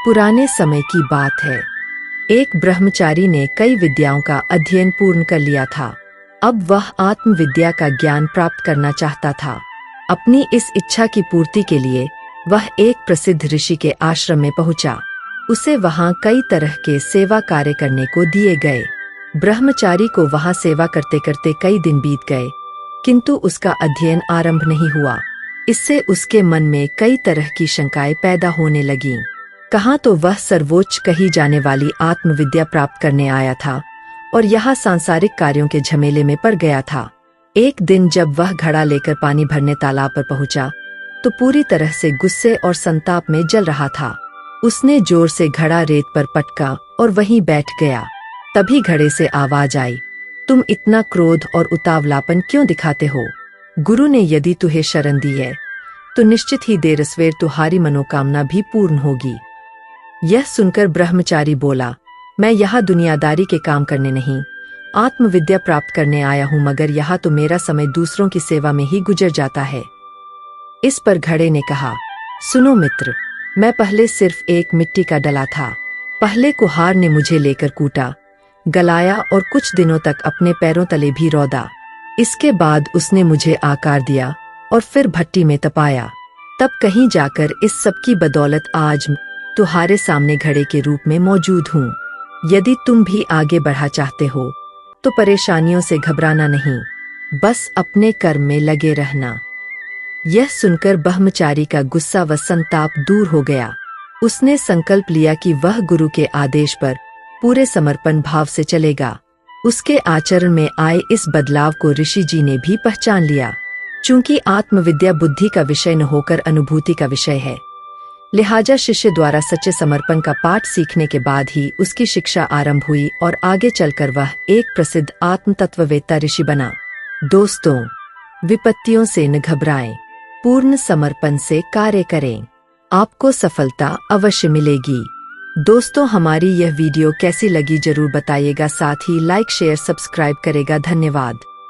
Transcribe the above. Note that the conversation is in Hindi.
पुराने समय की बात है। एक ब्रह्मचारी ने कई विद्याओं का अध्ययन पूर्ण कर लिया था। अब वह आत्मविद्या का ज्ञान प्राप्त करना चाहता था। अपनी इस इच्छा की पूर्ति के लिए वह एक प्रसिद्ध ऋषि के आश्रम में पहुंचा। उसे वहां कई तरह के सेवा कार्य करने को दिए गए। ब्रह्मचारी को वहां सेवा करते करते कई दिन बीत गए, किंतु उसका अध्ययन आरंभ नहीं हुआ। इससे उसके मन में कई तरह की शंकाएं पैदा होने लगीं। कहाँ तो वह सर्वोच्च कही जाने वाली आत्मविद्या प्राप्त करने आया था और यहाँ सांसारिक कार्यों के झमेले में पड़ गया था। एक दिन जब वह घड़ा लेकर पानी भरने तालाब पर पहुंचा तो पूरी तरह से गुस्से और संताप में जल रहा था। उसने जोर से घड़ा रेत पर पटका और वहीं बैठ गया। तभी घड़े से आवाज आई, तुम इतना क्रोध और उतावलापन क्यों दिखाते हो? गुरु ने यदि तुम्हें शरण दी है तो निश्चित ही देर सवेर तुम्हारी मनोकामना भी पूर्ण होगी। यह सुनकर ब्रह्मचारी बोला, मैं यहाँ दुनियादारी के काम करने नहीं, आत्मविद्या प्राप्त करने आया हूँ, मगर यहाँ तो मेरा समय दूसरों की सेवा में ही गुजर जाता है। इस पर घड़े ने कहा, सुनो मित्र, मैं पहले सिर्फ एक मिट्टी का डला था। पहले कुम्हार ने मुझे लेकर कूटा, गलाया और कुछ दिनों तक अपने पैरों तले भी रौदा। इसके बाद उसने मुझे आकार दिया और फिर भट्टी में तपाया। तब कहीं जाकर इस सब की बदौलत आज तुम्हारे सामने घड़े के रूप में मौजूद हूँ। यदि तुम भी आगे बढ़ा चाहते हो तो परेशानियों से घबराना नहीं, बस अपने कर्म में लगे रहना। यह सुनकर ब्रह्मचारी का गुस्सा व संताप दूर हो गया। उसने संकल्प लिया कि वह गुरु के आदेश पर पूरे समर्पण भाव से चलेगा। उसके आचरण में आए इस बदलाव को ऋषि जी ने भी पहचान लिया। चूंकि आत्मविद्या बुद्धि का विषय न होकर अनुभूति का विषय है, लिहाजा शिष्य द्वारा सच्चे समर्पण का पाठ सीखने के बाद ही उसकी शिक्षा आरंभ हुई और आगे चलकर वह एक प्रसिद्ध आत्म तत्ववेत्ता ऋषि बना। दोस्तों, विपत्तियों से न घबराएं, पूर्ण समर्पण से कार्य करें, आपको सफलता अवश्य मिलेगी। दोस्तों, हमारी यह वीडियो कैसी लगी जरूर बताइएगा, साथ ही लाइक शेयर सब्सक्राइब करेगा। धन्यवाद।